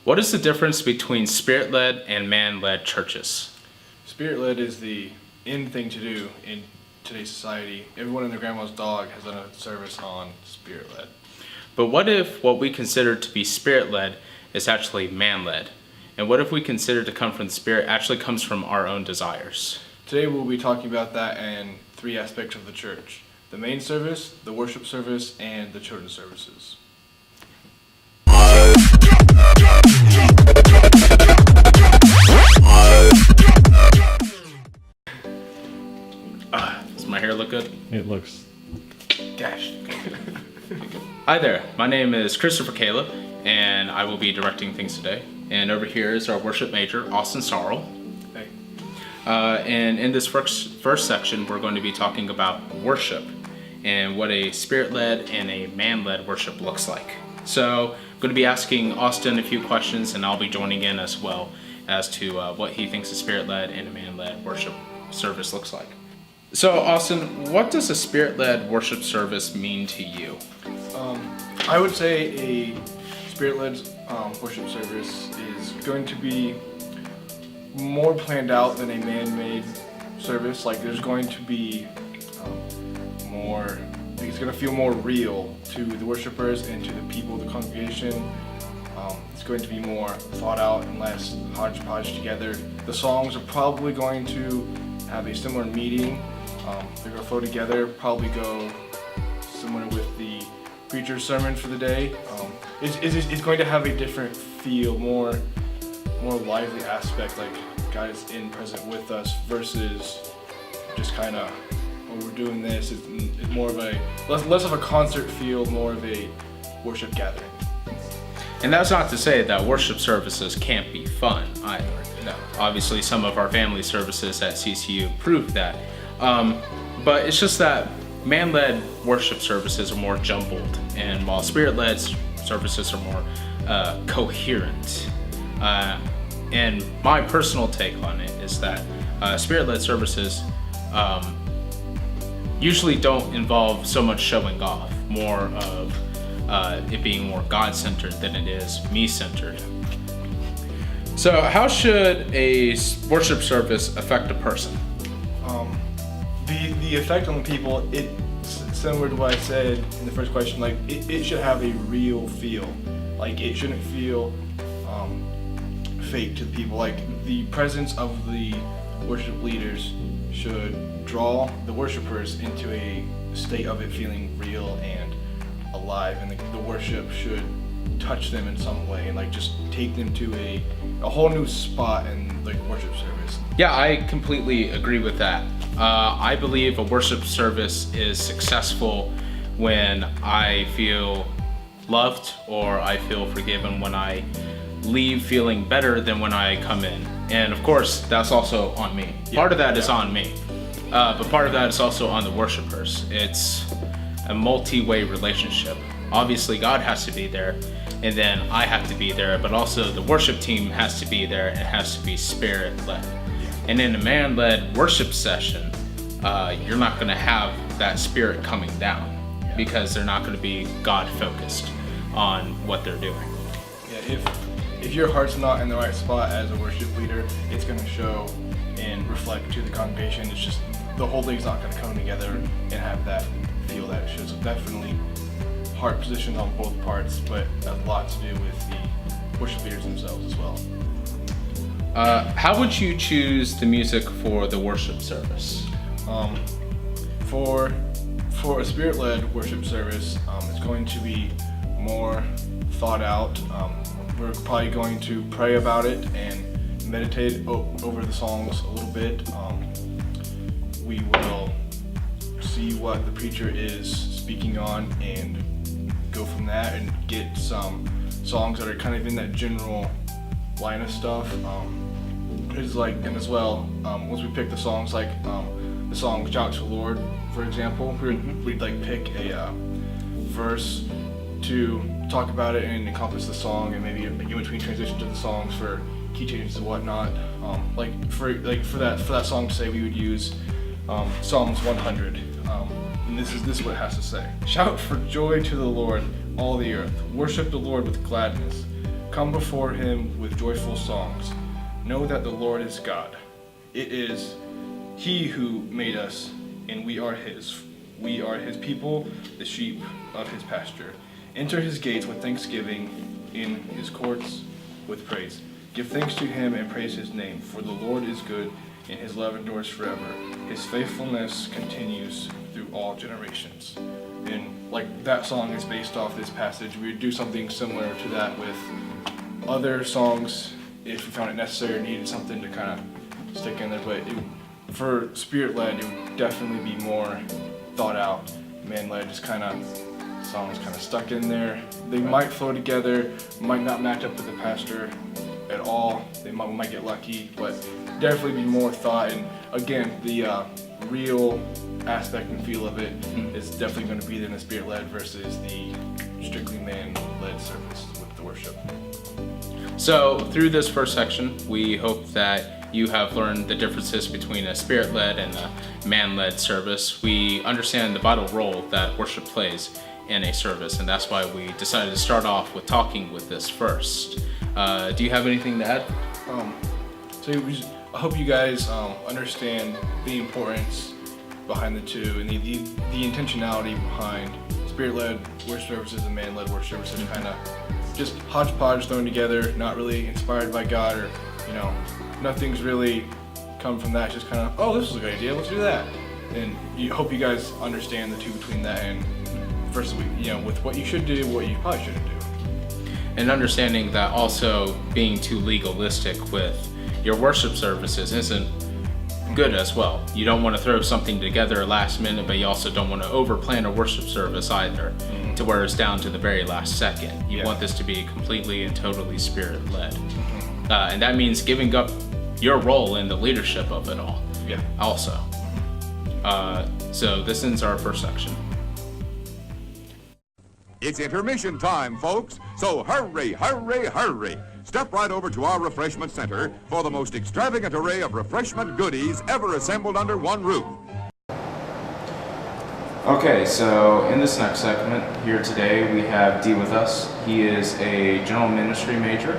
What is the difference between spirit-led and man-led churches? Spirit-led is the in thing to do in today's society. Everyone and their grandma's dog has done a service on spirit-led. But what if what we consider to be spirit-led is actually man-led? And what if we consider to come from the Spirit actually comes from our own desires? Today we'll be talking about that in three aspects of the church: the main service, the worship service, and the children's services. Does my hair look good? It looks Dash. Hi there, my name is Christopher Caleb, and I will be directing things today. And over here is our worship major, Austin Sarl. Hey. And in this first section, we're going to be talking about worship and what a spirit-led and a man-led worship looks like. So I'm going to be asking Austin a few questions, and I'll be joining in as well as to what he thinks a spirit-led and a man-led worship service looks like. So Austin, what does a spirit-led worship service mean to you? I would say a spirit-led worship service is going to be more planned out than a man-made service. Like, there's going to be it's going to feel more real to the worshipers and to the people of the congregation. It's going to be more thought out and less hodgepodge together. The songs are probably going to have a similar meaning. They're going to flow together, probably go similar with the preacher's sermon for the day. It's going to have a different feel, more lively aspect, like God is in present with us versus just kind of, oh, we're doing this. It's more of a less of a concert feel, more of a worship gathering. And that's not to say that worship services can't be fun either. No. Obviously, some of our family services at CCU prove that. But it's just that man-led worship services are more jumbled, and while spirit-led services are more coherent. And my personal take on it is that spirit-led services usually don't involve so much showing off, more of it being more God-centered than it is me-centered. So how should a worship service affect a person? The effect on the people, it's similar to what I said in the first question. Like, it should have a real feel. Like, it shouldn't feel fake to the people. Like, the presence of the worship leaders should draw the worshipers into a state of it feeling real and alive, and the worship should touch them in some way and like just take them to a whole new spot in the worship service. Yeah, I completely agree with that. I believe a worship service is successful when I feel loved or I feel forgiven, when I leave feeling better than when I come in. And of course, that's also on me. Part of that is on me, but part of that is also on the worshipers. It's a multi-way relationship. Obviously, God has to be there, and then I have to be there, but also the worship team has to be there, and it has to be spirit-led. And in a man-led worship session, you're not going to have that spirit coming down because they're not going to be God-focused on what they're doing. Yeah, if your heart's not in the right spot as a worship leader, it's going to show and reflect to the congregation. It's just the whole thing's not going to come together and have that feel that it should. So definitely heart positions on both parts, but a lot to do with the worship leaders themselves as well. How would you choose the music for the worship service? For a spirit-led worship service, it's going to be more thought out. We're probably going to pray about it and meditate over the songs a little bit. We will see what the preacher is speaking on and go from that and get some songs that are kind of in that general line of stuff. It's like, and as well, once we pick the songs, like the song "Shout to the Lord," for example, we'd like pick a verse to talk about it and encompass the song, and maybe in between transitions of the songs for key changes and whatnot. For that song to say, we would use Psalms 100. And this is what it has to say: "Shout for joy to the Lord, all the earth. Worship the Lord with gladness. Come before him with joyful songs. Know that the Lord is God. It is he who made us, and we are his. We are his people, the sheep of his pasture. Enter his gates with thanksgiving, in his courts with praise. Give thanks to him and praise his name, for the Lord is good, and his love endures forever. His faithfulness continues through all generations. And like that song is based off this passage, we would do something similar to that with other songs if we found it necessary or needed something to kind of stick in there. But for Spirit-led, it would definitely be more thought out. Man-led, just kind of songs kind of stuck in there. They might flow together, might not match up with the pastor at all. We might get lucky, but definitely be more thought. And again, the real aspect and feel of it is definitely going to be there in the Spirit-led versus the strictly man-led service with the worship. So through this first section, we hope that you have learned the differences between a Spirit-led and a man-led service. We understand the vital role that worship plays in a service, and that's why we decided to start off with talking with this first. Do you have anything to add? I hope you guys understand the importance behind the two and the intentionality behind Spirit-led worship services and man-led worship services, kind of just hodgepodge thrown together, not really inspired by God, or nothing's really come from that. Just kind of, oh, this is a good idea, let's do that. And hope you guys understand the two between that and versus with what you should do, what you probably shouldn't do. And understanding that also being too legalistic with your worship services isn't good as well. You don't want to throw something together last minute, but you also don't want to overplan a worship service either, to where it's down to the very last second. You want this to be completely and totally Spirit-led. And that means giving up your role in the leadership of it all. Also. So this ends our first section. It's intermission time, folks, so hurry, hurry, hurry. Step right over to our refreshment center for the most extravagant array of refreshment goodies ever assembled under one roof. Okay, so in this next segment here today, we have Dee with us. He is a general ministry major,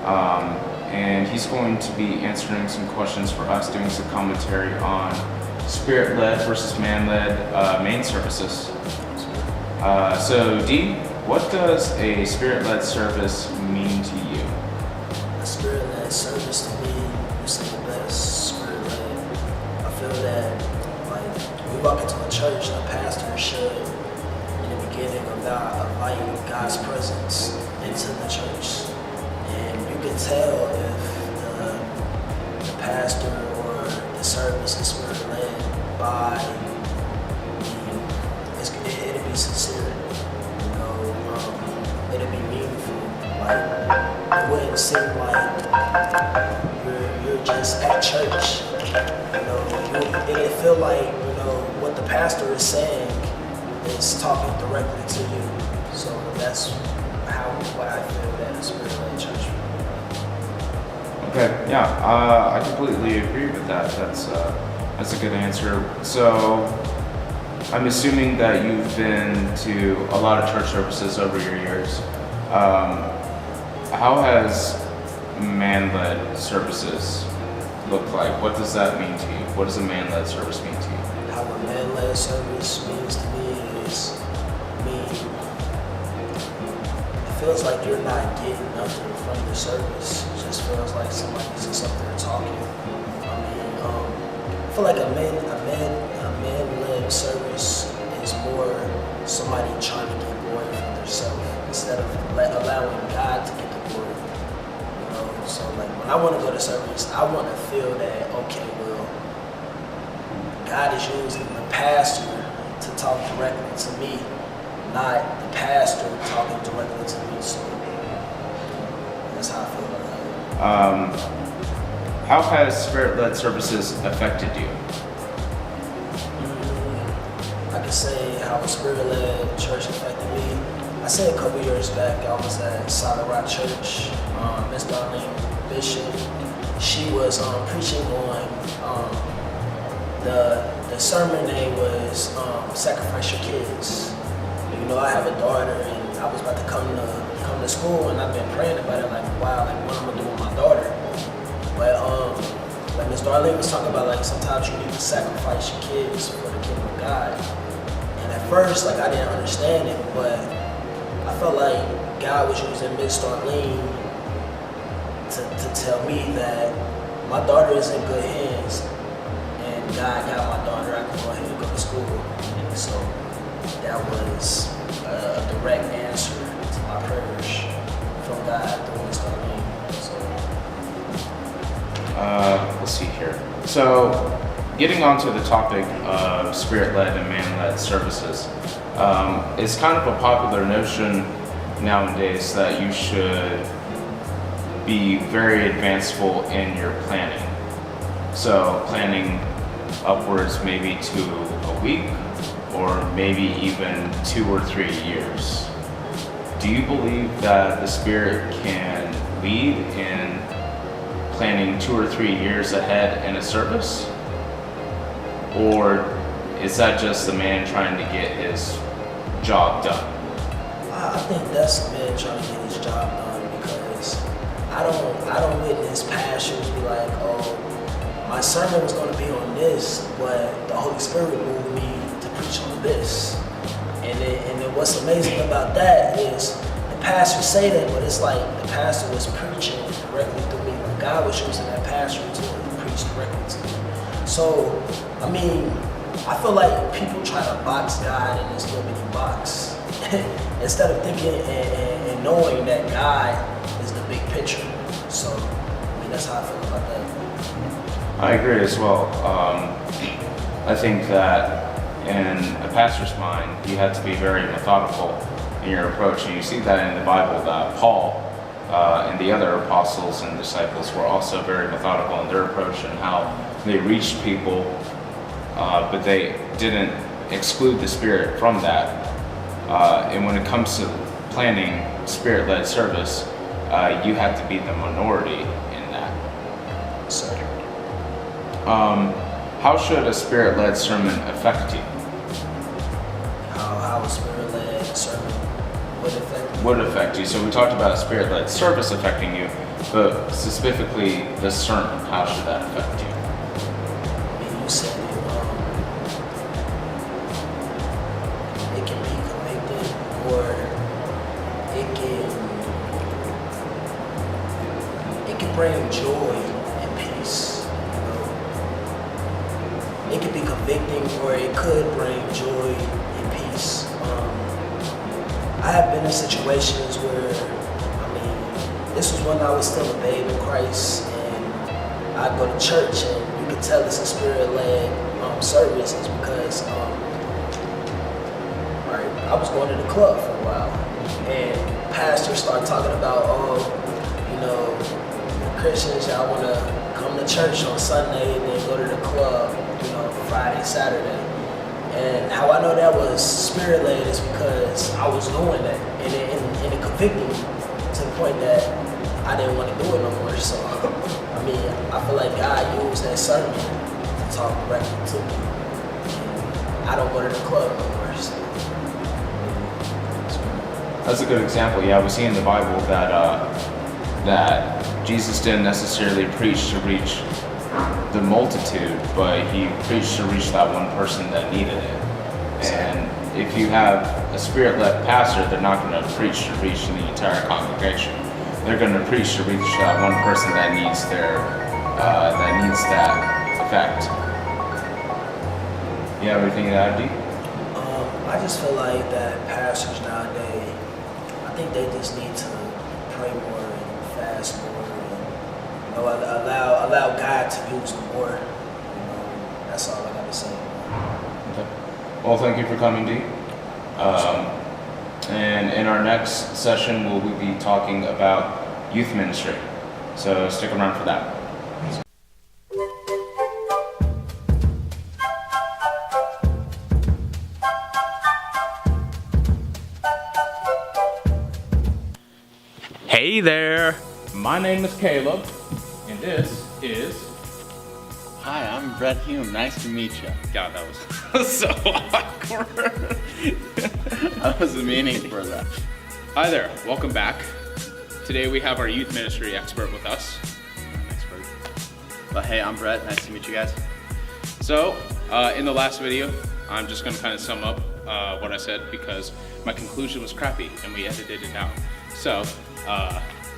and he's going to be answering some questions for us, doing some commentary on Spirit-led versus man-led main services. So Dee, what does a Spirit-led service mean to you? A Spirit-led service to me is the best. Spirit-led, I feel that we walk into a church, a pastor should, in the beginning of that, invite God's presence into the church. And you can tell if the pastor or the service is Spirit-led by it'll be sincere, it'll be meaningful. It wouldn't seem like you're just at church. It'll feel like what the pastor is saying is talking directly to you. So that's why I feel that a Spirit-led church. Okay, yeah, I completely agree with that. That's a good answer. So I'm assuming that you've been to a lot of church services over your years. How has man-led services looked like? What does that mean to you? What does a man-led service mean to you? How a man-led service means to me is it feels like you're not getting nothing from the service. It just feels like somebody's just up there talking. I feel like a man-led service is more somebody trying to get glory for themselves instead of allowing God to get the glory. So like when I want to go to service, I want to feel that, okay, well, God is using the pastor to talk directly to me, not the pastor talking directly to me. So that's how I feel about that. How has Spirit-led services affected you? I can say how a Spirit-led church affected me. I say a couple years back, I was at Solid Rock Church. Miss Darlene Bishop, she was preaching on the sermon name was Sacrifice Your Kids. I have a daughter, and I was about to come to school, and I've been praying about it. Like, Marlene was talking about like sometimes you need to sacrifice your kids for the kingdom of God. And at first, like I didn't understand it, but I felt like God was using Miss Darlene to tell me that my daughter is in good hands, and God got my daughter. I can go ahead and go to school. And so that was a direct answer to my prayers from God through Miss Darlene. Let's see here. So, getting onto the topic of spirit-led and man-led services, it's kind of a popular notion nowadays that you should be very advanceful in your planning. So, planning upwards maybe to a week or maybe even 2 or 3 years. Do you believe that the Spirit can lead in planning 2 or 3 years ahead in a service? Or is that just the man trying to get his job done? I think that's a man trying to get his job done, because I don't witness pastors be like, oh, my sermon was going to be on this, but the Holy Spirit moved me to preach on this. And then what's amazing about that is the pastors say that, but it's like the pastor was preaching directly through me. Like God was using that pastor to preach directly to me. So, I mean, I feel like people try to box God in this little bitty box instead of thinking and knowing that God is the big picture. So, I mean, that's how I feel about that. I agree as well. I think that in a pastor's mind, you have to be very methodical in your approach, and you see that in the Bible that Paul and the other apostles and disciples were also very methodical in their approach and how they reached people, but they didn't exclude the Spirit from that. And when it comes to planning Spirit-led service, you have to be the minority in that. So, how should a Spirit-led sermon affect you? how a spirit-led sermon would affect you. So we talked about a spirit-led service affecting you, but specifically the sermon, how should that affect you? I mean, you said it can be convicting, or it can bring joy and peace. You know? It can be convicting, or it could bring joy and peace. I have been in situations where, I mean, this was when I was still a babe in Christ, and I go to church, and you can tell it's a spirit-led service, is because I was going to the club for a while, and pastors started talking about, oh, you know, Christians, y'all want to come to church on Sunday and then go to the club, you know, Friday, Saturday. And how I know that was spirit-led is because I was doing that, and it convicted me to the point that I didn't want to do it no more. So, I mean, I feel like God used that sermon to talk directly to me. And I don't go to the club no more. So. That's a good example. Yeah, we see in the Bible that Jesus didn't necessarily preach to reach the multitude, but he preached to reach that one person that needed it. And if you have a spirit-led pastor, they're not going to preach to reach the entire congregation. They're going to preach to reach that one person that needs that effect. You have anything to add, Dee? I just feel like that pastors nowadays, I think they just need to pray more and fast more. Allow God to use them more. You know, that's all I gotta say. Okay. Well, thank you for coming, Dee. And in our next session, we'll be talking about youth ministry. So stick around for that. Hey there, my name is Caleb. And this is... Hi, I'm Brett Hume. Nice to meet you. God, that was so awkward. I wasn't meaning for that. Hi there, welcome back. Today we have our youth ministry expert with us. But hey, I'm Brett. Nice to meet you guys. So, in the last video, I'm just gonna kind of sum up what I said because my conclusion was crappy and we edited it out. So,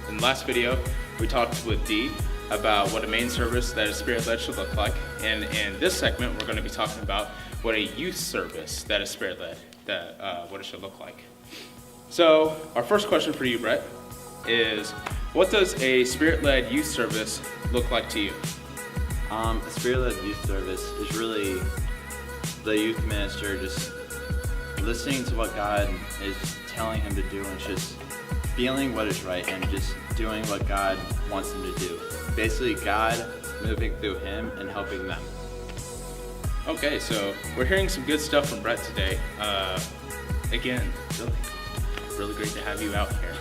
in the last video, we talked with Dee about what a main service that is Spirit-led should look like. And in this segment, we're gonna be talking about what a youth service that is Spirit-led, what it should look like. So, our first question for you, Brett, is what does a Spirit-led youth service look like to you? A Spirit-led youth service is really the youth minister just listening to what God is telling him to do and just feeling what is right and just doing what God wants him to do. Basically, God moving through him and helping them. Okay, so we're hearing some good stuff from Brett today. Again, really great to have you out here.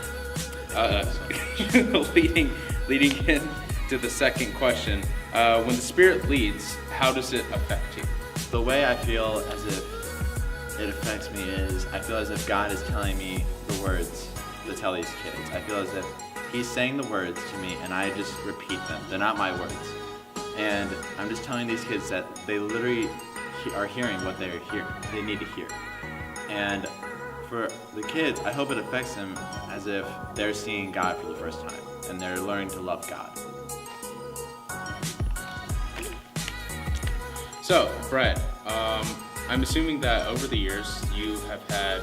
Leading in to the second question, when the Spirit leads, how does it affect you? The way I feel as if it affects me is I feel as if God is telling me the words to tell these kids. I feel as if he's saying the words to me and I just repeat them. They're not my words. And I'm just telling these kids that they literally are hearing what they need to hear. And for the kids, I hope it affects them as if they're seeing God for the first time and they're learning to love God. So, Brett, I'm assuming that over the years you have had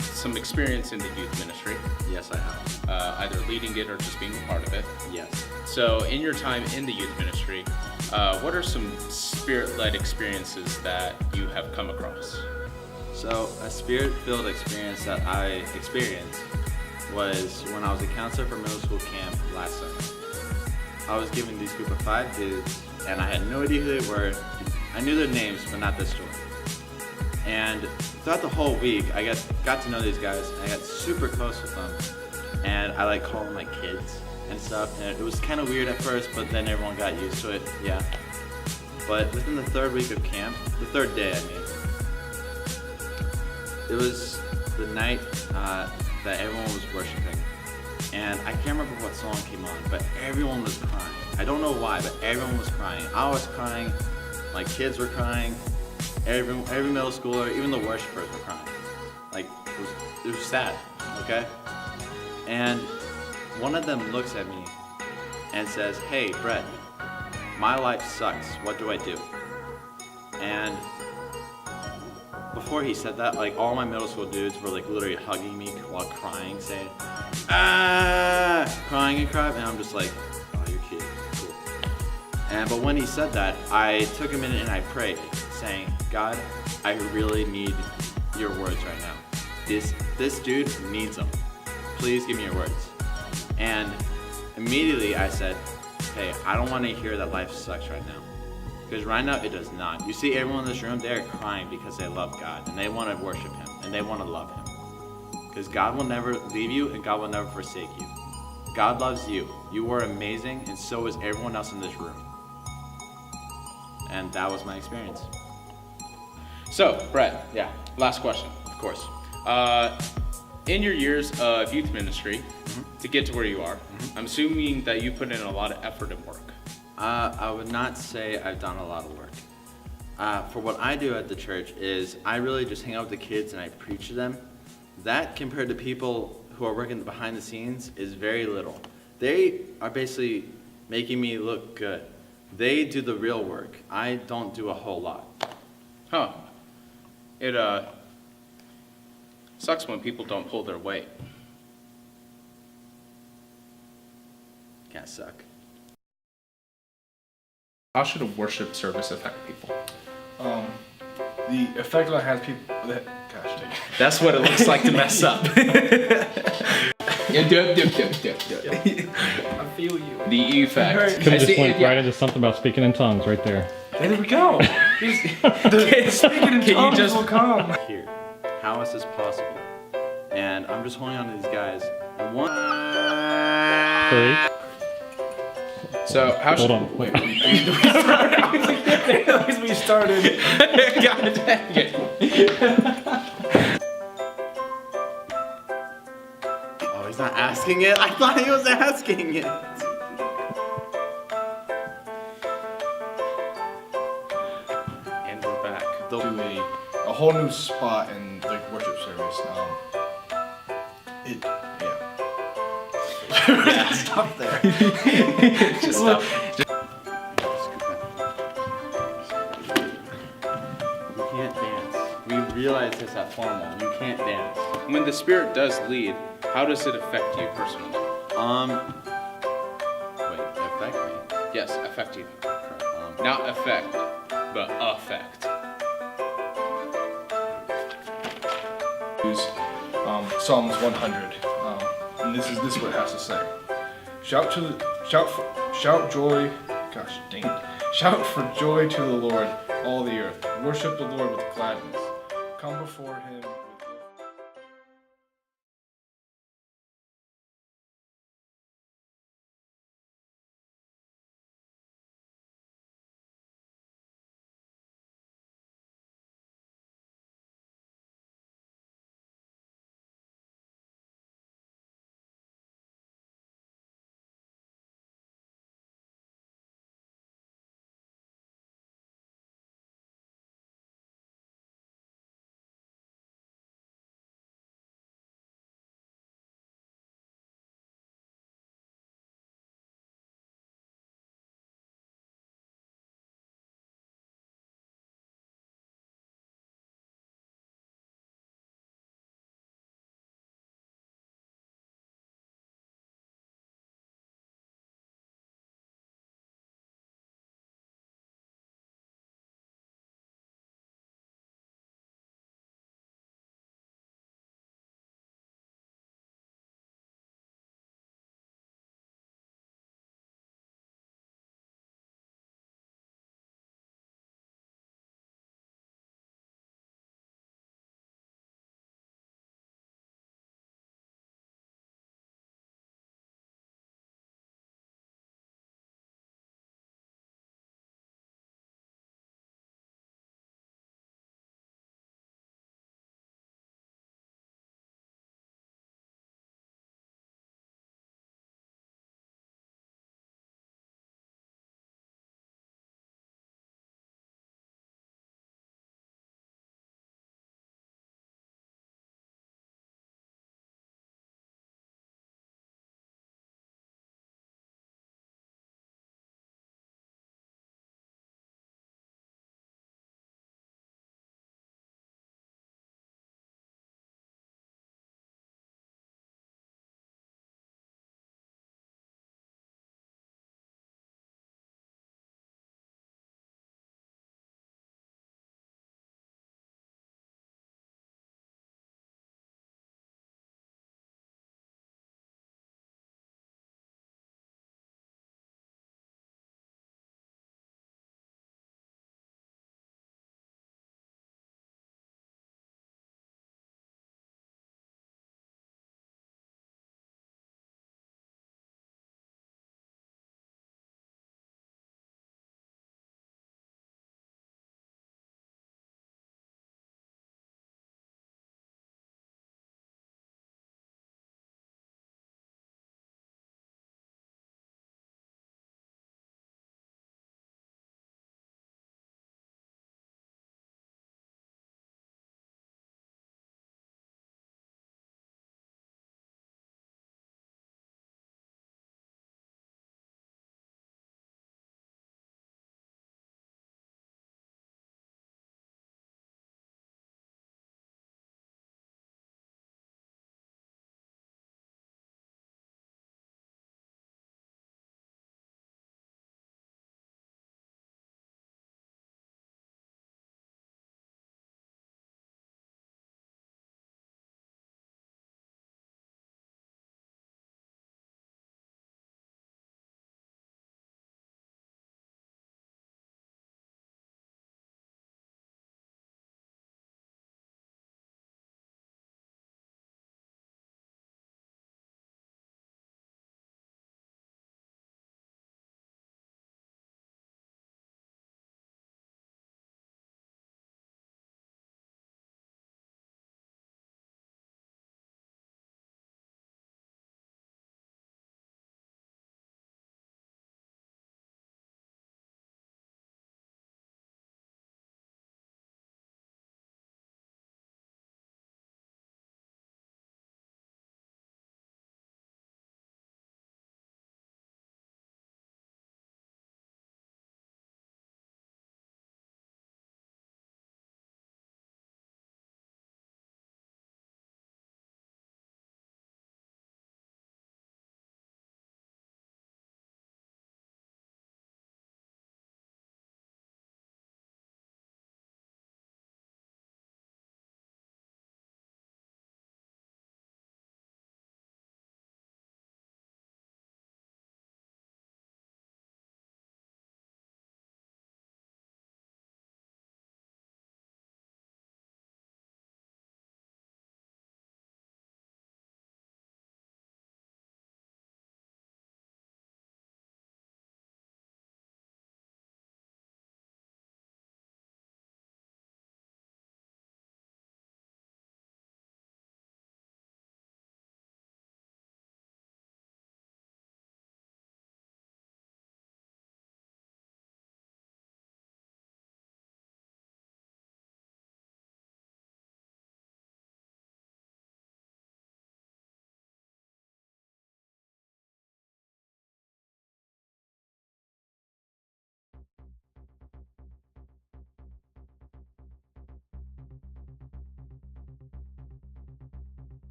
some experience in the youth ministry, Yes, I have. either leading it or just being a part of it. Yes. So, in your time in the youth ministry, what are some Spirit-led experiences that you have come across? So a Spirit-filled experience that I experienced was when I was a counselor for middle school camp last summer. I was given these group of 5 dudes, and I had no idea who they were. I knew their names, but not their story. And throughout the whole week, I got to know these guys, and I got super close with them. And I like call them my kids and stuff. And it was kind of weird at first, but then everyone got used to it. Yeah. But within the 3rd week of camp, the 3rd day, I mean, it was the night that everyone was worshiping. And I can't remember what song came on, but everyone was crying. I don't know why, but everyone was crying. I was crying, my kids were crying, every middle schooler, even the worshipers were crying. Like, it was sad, okay? And one of them looks at me and says, "Hey, Brett, my life sucks. What do I do?" And before he said that, like all my middle school dudes were like literally hugging me while crying, saying, crying and crying, and I'm just like, oh, you're kidding, cool. But when he said that, I took a minute and I prayed, saying, God, I really need your words right now. This dude needs them. Please give me your words. And immediately I said, hey, I don't want to hear that life sucks right now. Because right now it does not. You see everyone in this room, they're crying because they love God and they want to worship him and they want to love him. Because God will never leave you and God will never forsake you. God loves you. You are amazing and so is everyone else in this room. And that was my experience. So, Brett, last question. Of course. In your years of youth ministry, to get to where you are, I'm assuming that you put in a lot of effort and work. I would not say I've done a lot of work. For what I do at the church is I really just hang out with the kids and I preach to them. That compared to people who are working behind the scenes is very little. They are basically making me look good. They do the real work. I don't do a whole lot. Huh. It sucks when people don't pull their weight. Can't suck. How should a worship service affect people? The effect on it has people. Gosh, dang it. That's what it looks like to mess up. I feel you. The effect. Tim just went right into something about speaking in tongues right there. There we go. Can you just will come. Here. How is this possible? And I'm just holding on to these guys. And one. 3. So how should? Hold on. Wait, we started. God dang it. Oh, he's not asking it? I thought he was asking it. whole new spot in like worship service. Stop there. Just stop. You can't dance. We realized this at formal. You can't dance. When the Spirit does lead, how does it affect you personally? Wait, affect me? Yes, affect you. Correct. Not affect, but affect. Use Psalms 100, and this is what it has to say. Shout for joy to the Lord, all the earth. Worship the Lord with gladness. Come before Him.